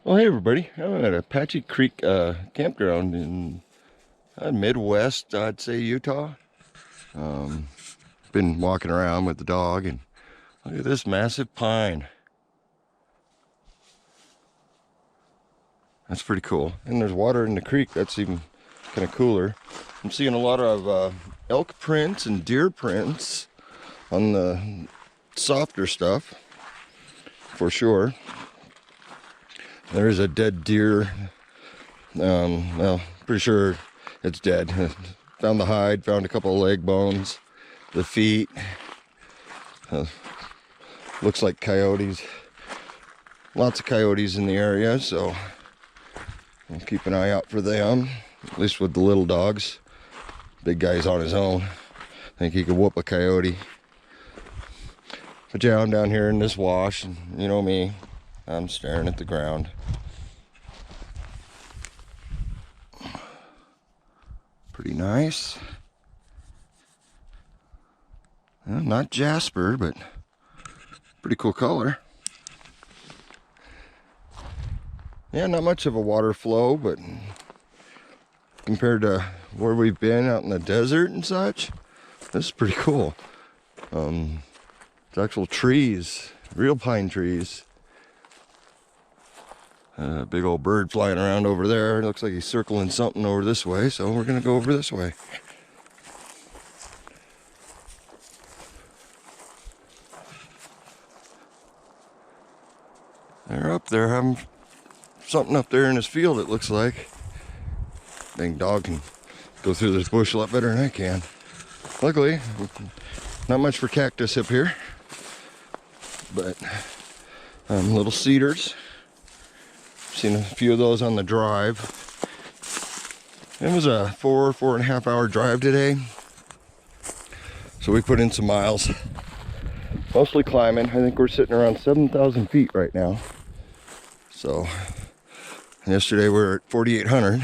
Well, hey everybody, I'm at Apache Creek campground in Midwest, I'd say Utah. Um, Been walking around with the dog and look at this massive pine. That's pretty cool. And there's water in the creek, that's even kind of cooler. I'm seeing a lot of elk prints and deer prints on the softer stuff, for sure. There's a dead deer. Well, pretty sure it's dead. Found the hide, found a couple of leg bones, the feet. Looks like coyotes. Lots of coyotes in the area, so I'll keep an eye out for them, at least with the little dogs. Big guy's on his own. I think he could whoop a coyote. But yeah, I'm down here in this wash, and you know me, I'm staring at the ground. Pretty nice. Well, not jasper, but pretty cool color. Yeah, not much of a water flow, but compared to where we've been out in the desert and such, this is pretty cool. It's actual trees, real pine trees. Big old bird flying around over there. Looks like he's circling something over this way, so we're gonna go over this way. They're up there having something up there in his field, it looks like. Dang dog can go through this bush a lot better than I can. Luckily, not much for cactus up here, but little cedars. Seen a few of those on the drive. It was a 4.5 hour drive today, so we put in some miles, mostly climbing. I think we're sitting around 7,000 feet right now. So yesterday we were at 4,800,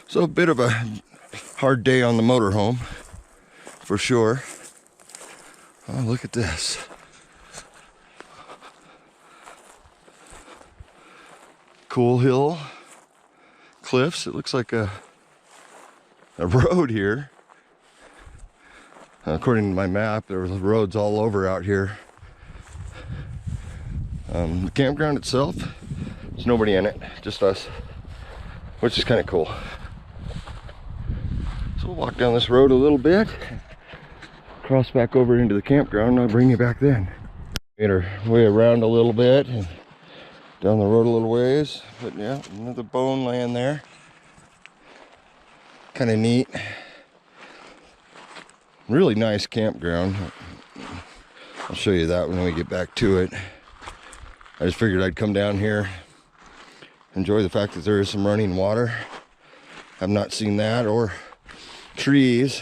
so a bit of a hard day on the motorhome for sure. Oh, look at this. Cool Hill cliffs. It looks like a road here. According to my map, there were roads all over out here. The campground itself, there's nobody in it, just us, which is kind of cool. So we'll walk down this road a little bit, cross back over into the campground, and I'll bring you back then. Made our way around a little bit and down the road a little ways, but yeah, another bone laying there. Kind of neat. Really nice campground. I'll show you that when we get back to it. I just figured I'd come down here, enjoy the fact that there is some running water. I've not seen that, or trees.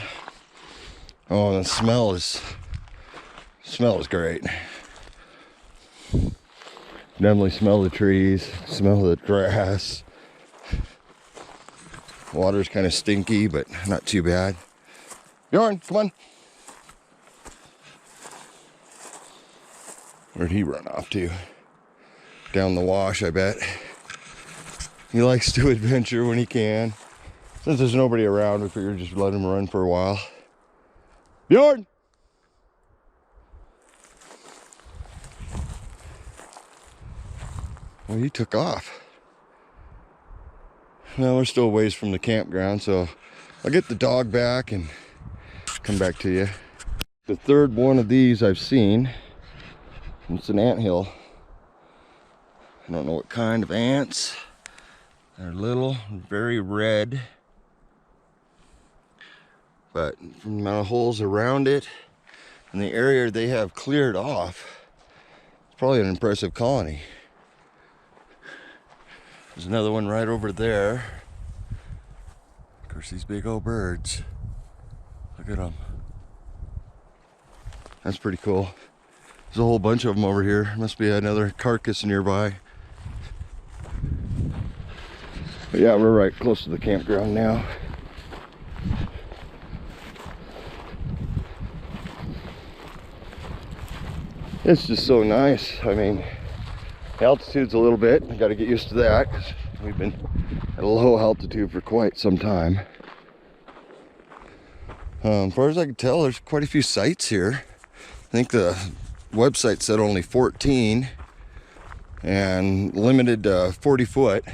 Oh, and the smell is great. Definitely smell the trees, smell the grass. Water's kind of stinky, but not too bad. Bjorn, come on. Where'd he run off to? Down the wash, I bet. He likes to adventure when he can. Since there's nobody around, we figured just let him run for a while. Bjorn! Well, he took off. Well, we're still a ways from the campground, so I'll get the dog back and come back to you. The third one of these I've seen. It's an anthill. I don't know what kind of ants. They're little, very red. But from the amount of holes around it and the area they have cleared off, it's probably an impressive colony. There's another one right over there. Of course, these big old birds. Look at them. That's pretty cool. There's a whole bunch of them over here. Must be another carcass nearby. But yeah, we're right close to the campground now. It's just so nice. I mean, Altitude's a little bit. I got to get used to that because we've been at a low altitude for quite some time. As far as I can tell, there's quite a few sites here. I think the website said only 14 and limited to 40 foot,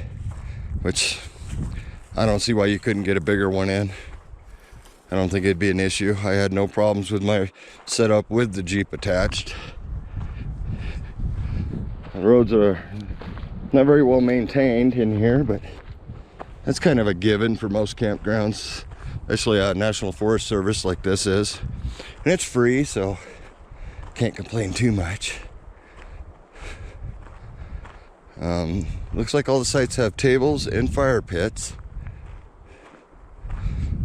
which I don't see why you couldn't get a bigger one in. I don't think it'd be an issue. I had no problems with my setup with the Jeep attached. The roads are not very well maintained in here, but that's kind of a given for most campgrounds, especially a National Forest Service like this is. And it's free, so can't complain too much. Looks like all the sites have tables and fire pits,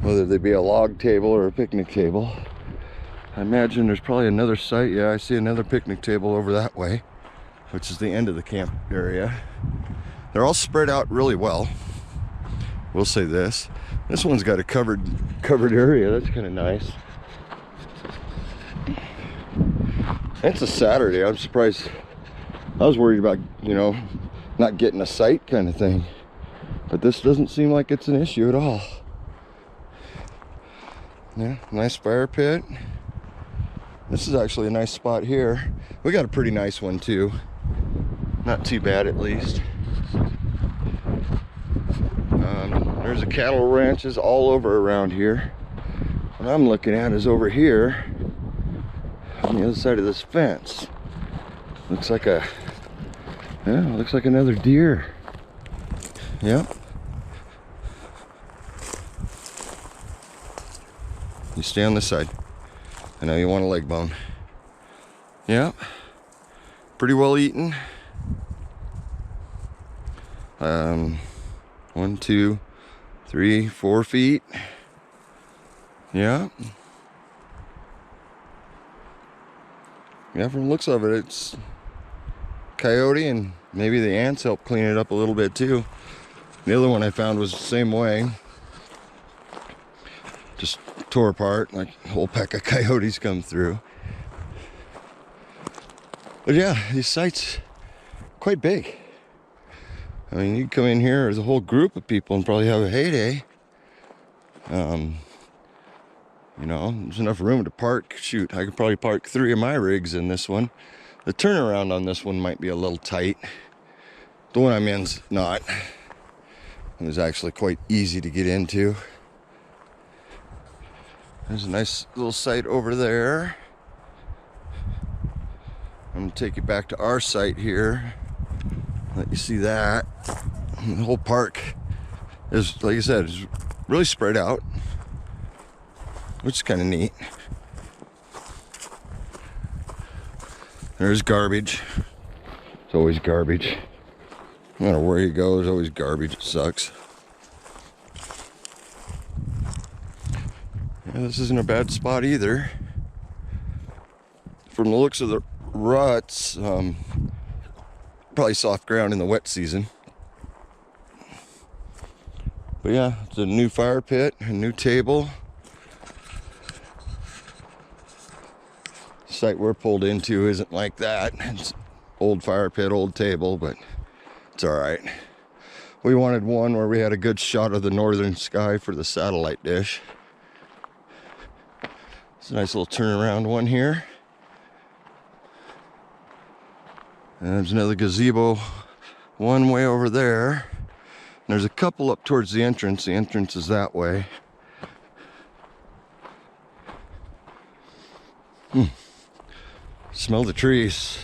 whether they be a log table or a picnic table. I imagine there's probably another site. Yeah, I see another picnic table over that way, which is the end of the camp area. They're all spread out really well. We'll say this. This one's got a covered area. That's kind of nice. It's a Saturday. I'm surprised. I was worried about, you know, not getting a site kind of thing, but this doesn't seem like it's an issue at all. Yeah, nice fire pit. This is actually a nice spot here. We got a pretty nice one too. Not too bad, at least. There's a cattle ranches all over around here. What I'm looking at is over here on the other side of this fence. Looks like looks like another deer. Yep. You stay on this side. I know you want a leg bone. Yep. Pretty well eaten. 1, 2, 3, 4 feet. Yeah. Yeah, from the looks of it, it's coyote, and maybe the ants help clean it up a little bit too. The other one I found was the same way. Just tore apart, like a whole pack of coyotes come through. But yeah, these sites quite big. I mean, you come in here, there's a whole group of people and probably have a heyday. You know, there's enough room to park. Shoot, I could probably park 3 of my rigs in this one. The turnaround on this one might be a little tight. The one I'm in's not. It was actually quite easy to get into. There's a nice little site over there. I'm gonna take you back to our site here. Let you see that. The whole park is, like I said, is really spread out, which is kind of neat. There's garbage. It's always garbage. No matter where you go, there's always garbage. It sucks. Yeah, this isn't a bad spot either. From the looks of the ruts, probably soft ground in the wet season. But yeah, it's a new fire pit, a new table. The site we're pulled into isn't like that. It's old fire pit, old table, but it's all right. We wanted one where we had a good shot of the northern sky for the satellite dish. It's a nice little turnaround one here. And there's another gazebo one way over there. And there's a couple up towards the entrance. The entrance is that way. Smell the trees.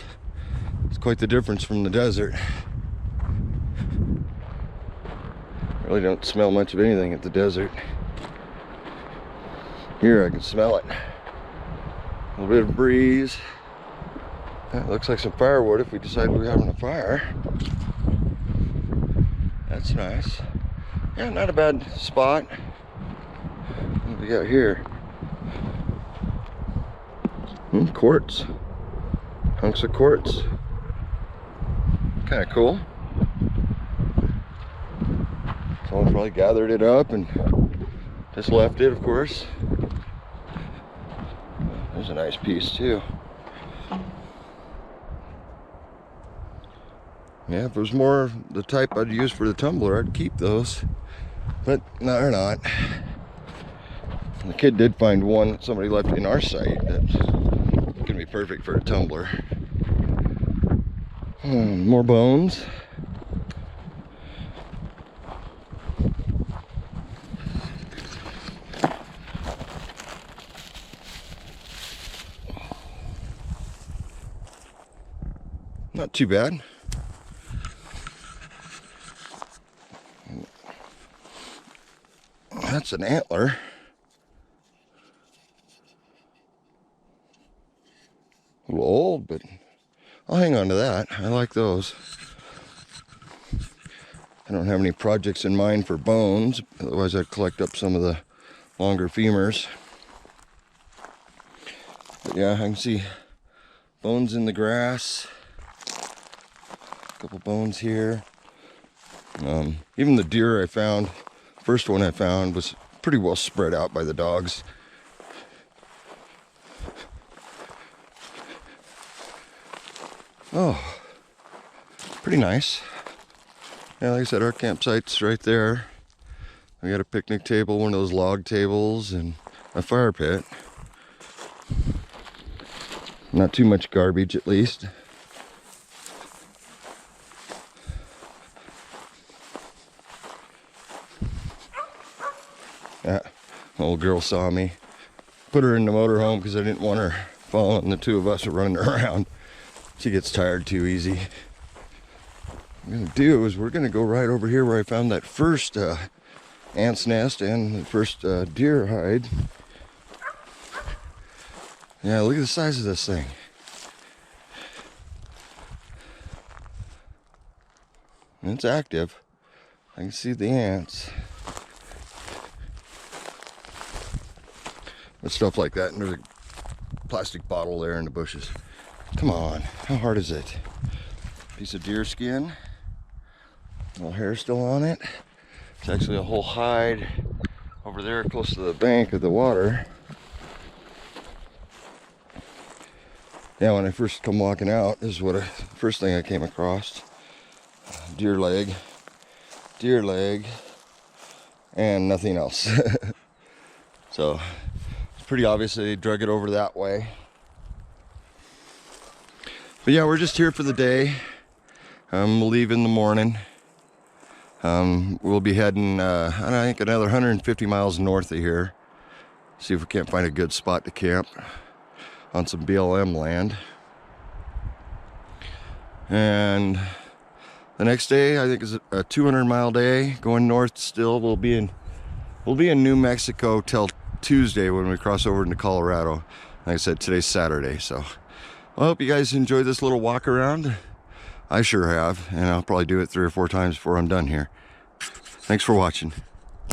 It's quite the difference from the desert. Really don't smell much of anything at the desert. Here I can smell it. A little bit of breeze. That looks like some firewood if we decide we're having a fire. That's nice. Yeah, not a bad spot. What do we got here? Quartz. Hunks of quartz. Kind of cool. Someone probably gathered it up and just left it, of course. There's a nice piece too. Yeah, if it was more the type I'd use for the tumbler, I'd keep those. But no, they're not. The kid did find one that somebody left in our site that's gonna be perfect for a tumbler. More bones. Not too bad. That's an antler. A little old, but I'll hang on to that. I like those. I don't have any projects in mind for bones, otherwise I'd collect up some of the longer femurs. But yeah, I can see bones in the grass. A couple bones here. Even the deer I found, first one I found, was pretty well spread out by the dogs. Oh, pretty nice. Yeah, like I said, our campsite's right there. We got a picnic table, one of those log tables, and a fire pit. Not too much garbage, at least. Yeah, the old girl saw me. Put her in the motorhome because I didn't want her following the two of us running around. She gets tired too easy. What I'm gonna do is we're gonna go right over here where I found that first ant's nest and the first deer hide. Yeah, look at the size of this thing. And it's active. I can see the ants. But stuff like that, and there's a plastic bottle there in the bushes. Come on, how hard is it? Piece of deer skin. A little hair still on it. It's actually a whole hide over there close to the bank of the water. Yeah, when I first come walking out, this is what first thing I came across. Deer leg, and nothing else. So it's pretty obvious they drug it over that way. But yeah, we're just here for the day. We'll leave in the morning. We'll be heading, I think, another 150 miles north of here. See if we can't find a good spot to camp on some BLM land. And the next day, I think, is a 200-mile day going north. Still, we'll be in New Mexico till Tuesday when we cross over into Colorado. Like I said, today's Saturday, so I hope you guys enjoyed this little walk around. I sure have, and I'll probably do it 3 or 4 times before I'm done here. Thanks for watching.